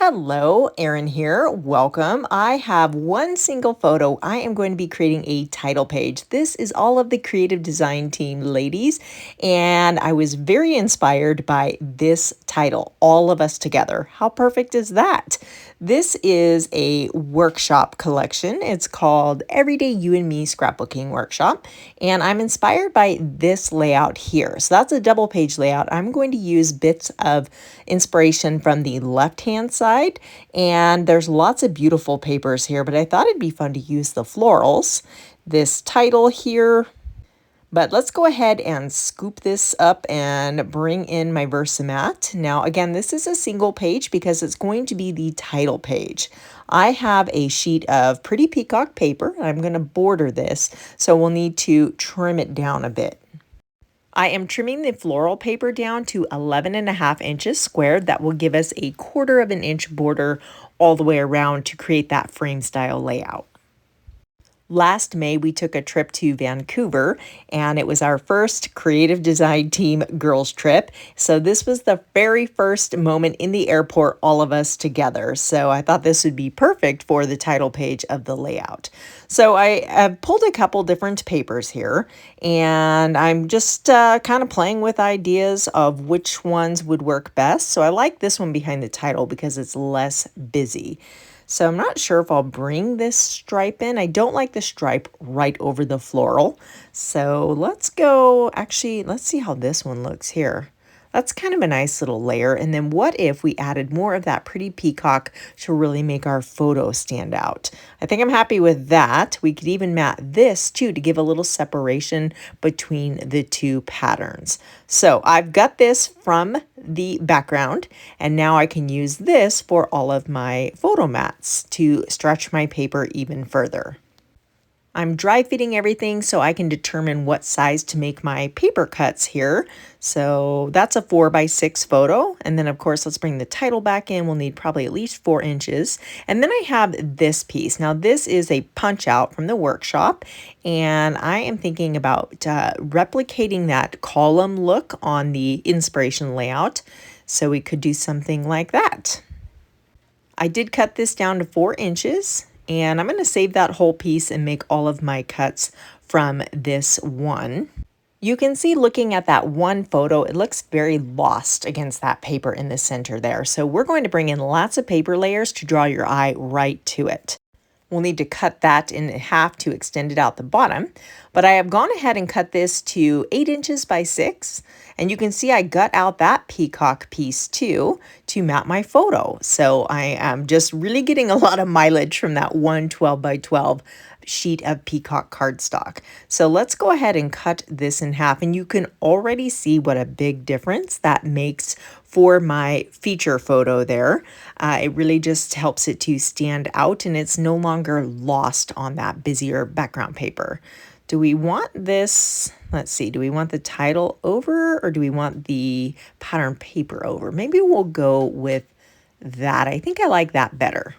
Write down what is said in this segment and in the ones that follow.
Hello, Erin here. Welcome. I have one single photo. I am going to be creating a title page. This is all of the creative design team ladies, and I was very inspired by this title, All of Us Together. How perfect is that? This is a workshop collection. It's called Everyday You and Me Scrapbooking Workshop, and I'm inspired by this layout here. So that's a double page layout. I'm going to use bits of inspiration from the left-hand side, and there's lots of beautiful papers here, but I thought it'd be fun to use the florals. This title here. But let's go ahead and scoop this up and bring in my Versamat. Now, again, this is a single page because it's going to be the title page. I have a sheet of pretty peacock paper. I'm going to border this, so we'll need to trim it down a bit. I am trimming the floral paper down to 11.5 inches squared. That will give us a 1/4 of an inch border all the way around to create that frame style layout. Last May, we took a trip to Vancouver, and it was our first creative design team girls trip. So this was the very first moment in the airport, all of us together. So I thought this would be perfect for the title page of the layout. So I have pulled a couple different papers here, and I'm just kind of playing with ideas of which ones would work best. So I like this one behind the title because it's less busy. So I'm not sure if I'll bring this stripe in. I don't like the stripe right over the floral. So let's go, actually, let's see how this one looks here. That's kind of a nice little layer. And then what if we added more of that pretty peacock to really make our photo stand out? I think I'm happy with that. We could even mat this too to give a little separation between the two patterns. So I've got this from the background, and now I can use this for all of my photo mats to stretch my paper even further. I'm dry fitting everything so I can determine what size to make my paper cuts here. So that's a 4x6 photo. And then of course, let's bring the title back in. We'll need probably at least 4 inches. And then I have this piece. Now this is a punch out from the workshop, and I am thinking about replicating that column look on the inspiration layout. So we could do something like that. I did cut this down to 4 inches. And I'm going to save that whole piece and make all of my cuts from this one. You can see looking at that one photo, it looks very lost against that paper in the center there. So we're going to bring in lots of paper layers to draw your eye right to it. We'll need to cut that in half to extend it out the bottom, but I have gone ahead and cut this to 8 inches by 6. And you can see I gut out that peacock piece too to mat my photo. So I am just really getting a lot of mileage from that one 12 by 12 sheet of peacock cardstock. So let's go ahead and cut this in half, and you can already see what a big difference that makes for my feature photo there. It really just helps it to stand out, and it's no longer lost on that busier background paper. Do we want this? Let's see, do we want the title over, or do we want the pattern paper over? Maybe we'll go with that. I think I like that better.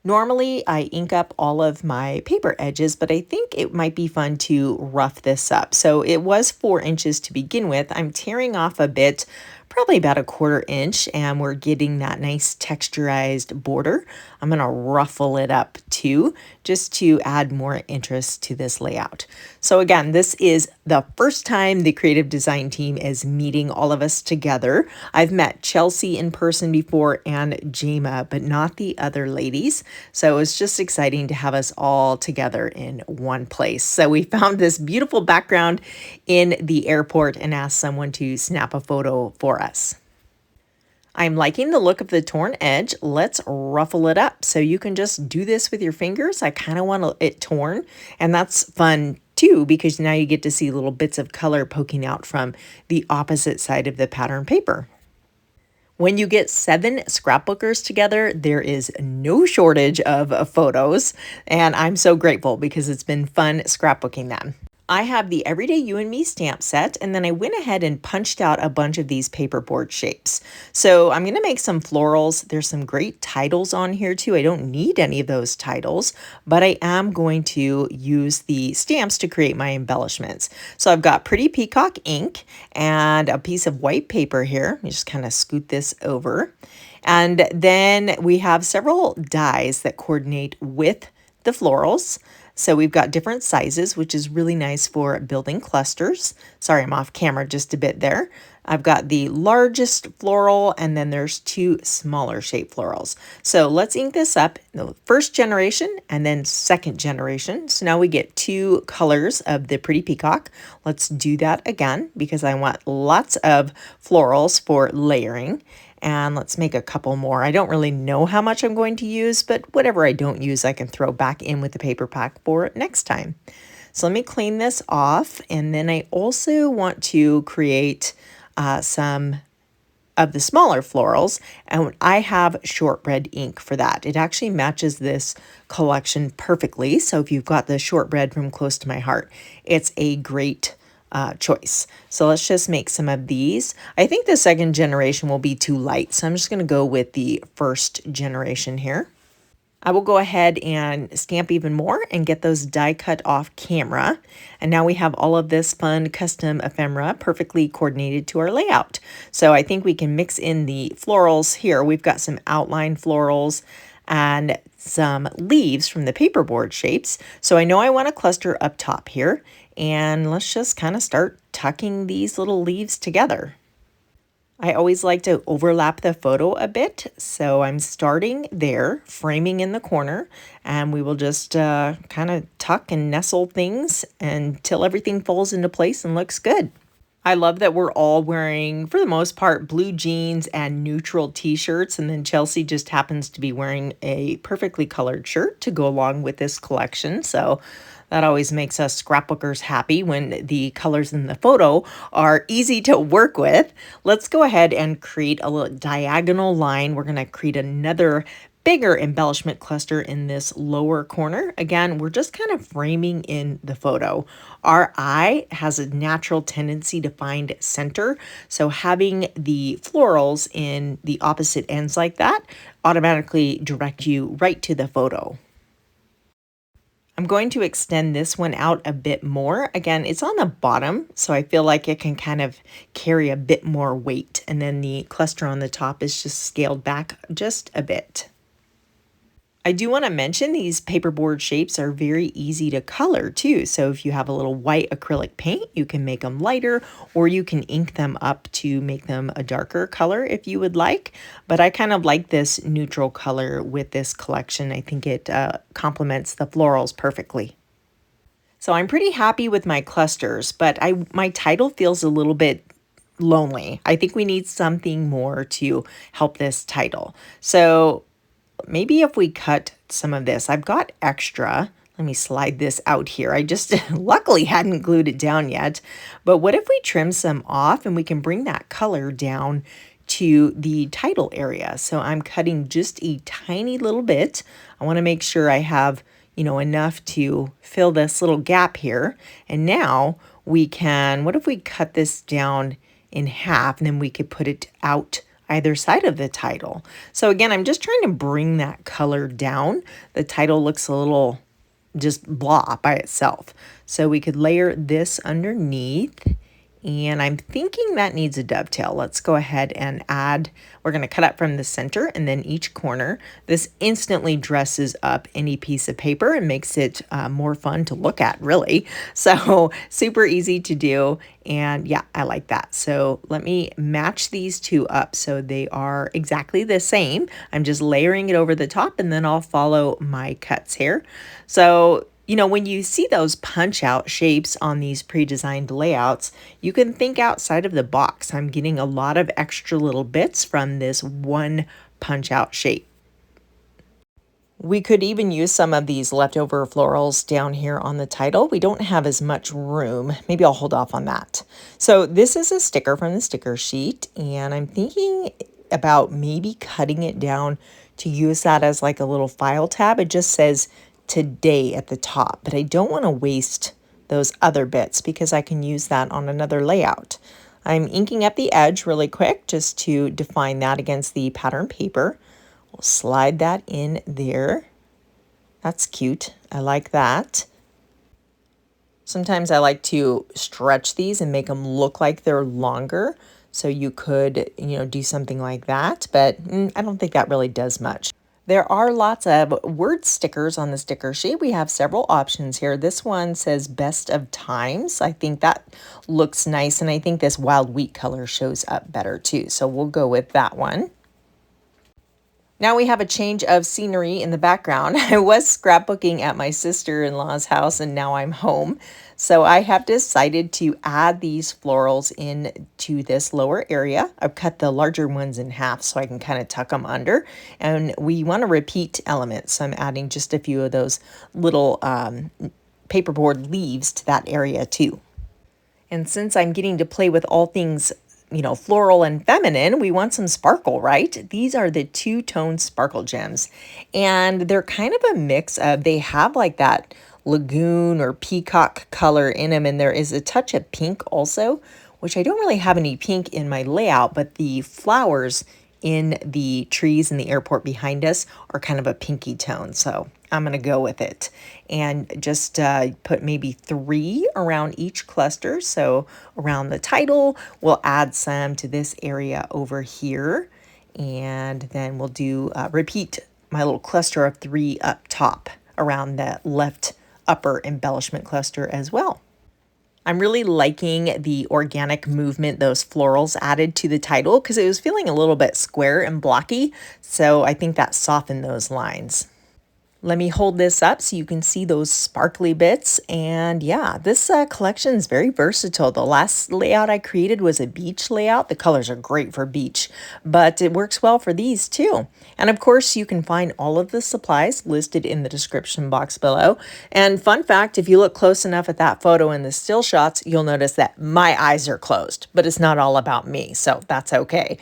Normally, I ink up all of my paper edges, but I think it might be fun to rough this up. So it was 4 inches to begin with. I'm tearing off a bit, probably about a 1/4 inch, and we're getting that nice texturized border. I'm going to ruffle it up too, just to add more interest to this layout. So again, this is the first time the creative design team is meeting all of us together. I've met Chelsea in person before and Jema, but not the other ladies. So it's just exciting to have us all together in one place. So we found this beautiful background in the airport and asked someone to snap a photo for us. I'm liking the look of the torn edge. Let's ruffle it up. So you can just do this with your fingers. I kind of want it torn, and that's fun too, because now you get to see little bits of color poking out from the opposite side of the pattern paper. When you get 7 scrapbookers together, there is no shortage of photos, and I'm so grateful because it's been fun scrapbooking them. I have the Everyday You and Me stamp set, and then I went ahead and punched out a bunch of these paperboard shapes. So I'm going to make some florals. There's some great titles on here too. I don't need any of those titles, but I am going to use the stamps to create my embellishments. So I've got pretty peacock ink and a piece of white paper here. Let me just kind of scoot this over. And then we have several dies that coordinate with the florals. So we've got different sizes, which is really nice for building clusters. Sorry, I'm off camera just a bit there. I've got the largest floral, and then there's two smaller shape florals. So let's ink this up, the first generation and then second generation. So now we get two colors of the pretty peacock. Let's do that again because I want lots of florals for layering. And let's make a couple more. I don't really know how much I'm going to use, but whatever I don't use, I can throw back in with the paper pack for next time. So let me clean this off. And then I also want to create some of the smaller florals, and I have shortbread ink for that. It actually matches this collection perfectly. So if you've got the shortbread from Close to My Heart, it's a great choice. So let's just make some of these. I think the second generation will be too light, so I'm just going to go with the first generation here. I will go ahead and stamp even more and get those die cut off camera. And now we have all of this fun custom ephemera perfectly coordinated to our layout. So I think we can mix in the florals here. We've got some outline florals and some leaves from the paperboard shapes. So I know I want a cluster up top here. And let's just kind of start tucking these little leaves together. I always like to overlap the photo a bit, so I'm starting there, framing in the corner, and we will just kind of tuck and nestle things until everything falls into place and looks good. I love that we're all wearing, for the most part, blue jeans and neutral t-shirts, and then Chelsea just happens to be wearing a perfectly colored shirt to go along with this collection, so that always makes us scrapbookers happy when the colors in the photo are easy to work with. Let's go ahead and create a little diagonal line. We're going to create another bigger embellishment cluster in this lower corner. Again, we're just kind of framing in the photo. Our eye has a natural tendency to find center, so having the florals in the opposite ends like that automatically direct you right to the photo. I'm going to extend this one out a bit more. Again, it's on the bottom, so I feel like it can kind of carry a bit more weight. And then the cluster on the top is just scaled back just a bit. I do want to mention these paperboard shapes are very easy to color too. So if you have a little white acrylic paint, you can make them lighter, or you can ink them up to make them a darker color if you would like. But I kind of like this neutral color with this collection. I think it complements the florals perfectly. So I'm pretty happy with my clusters, but my title feels a little bit lonely. I think we need something more to help this title. So maybe if we cut some of this, I've got extra. Let me slide this out here. I just luckily hadn't glued it down yet. But what if we trim some off and we can bring that color down to the title area? So I'm cutting just a tiny little bit. I want to make sure I have, enough to fill this little gap here. And now we can, what if we cut this down in half and then we could put it out either side of the title. So again, I'm just trying to bring that color down. The title looks a little just blah by itself. So we could layer this underneath, and I'm thinking that needs a dovetail. Let's go ahead and add, we're going to cut up from the center and then each corner. This instantly dresses up any piece of paper and makes it more fun to look at, really. So super easy to do. And yeah, I like that. So let me match these two up so they are exactly the same. I'm just layering it over the top, and then I'll follow my cuts here. So when you see those punch out shapes on these pre-designed layouts, you can think outside of the box. I'm getting a lot of extra little bits from this one punch out shape. We could even use some of these leftover florals down here on the title. We don't have as much room. Maybe I'll hold off on that. So this is a sticker from the sticker sheet, and I'm thinking about maybe cutting it down to use that as like a little file tab. It just says today at the top, but I don't want to waste those other bits because I can use that on another layout. I'm inking up the edge really quick just to define that against the pattern paper. We'll slide that in there. That's cute. I like that. Sometimes I like to stretch these and make them look like they're longer. So you could, do something like that, but I don't think that really does much. There are lots of word stickers on the sticker sheet. We have several options here. This one says best of times. I think that looks nice, and I think this wild wheat color shows up better too. So we'll go with that one. Now we have a change of scenery in the background. I was scrapbooking at my sister-in-law's house and now I'm home. So I have decided to add these florals into this lower area. I've cut the larger ones in half so I can kind of tuck them under. And we want to repeat elements. So I'm adding just a few of those little paperboard leaves to that area too. And since I'm getting to play with all things floral and feminine, we want some sparkle, right? These are the two-tone sparkle gems. And they're kind of a mix of, they have like that lagoon or peacock color in them, and there is a touch of pink also, which I don't really have any pink in my layout, but the flowers in the trees in the airport behind us are kind of a pinky tone. So I'm going to go with it and just put maybe 3 around each cluster. So around the title, we'll add some to this area over here. And then we'll do repeat my little cluster of 3 up top around that left upper embellishment cluster as well. I'm really liking the organic movement those florals added to the title because it was feeling a little bit square and blocky. So I think that softened those lines. Let me hold this up so you can see those sparkly bits. And yeah, this collection is very versatile. The last layout I created was a beach layout. The colors are great for beach, but it works well for these too. And of course, you can find all of the supplies listed in the description box below. And fun fact, if you look close enough at that photo in the still shots, you'll notice that my eyes are closed, but it's not all about me. So that's okay.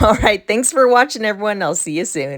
All right. Thanks for watching, everyone. I'll see you soon.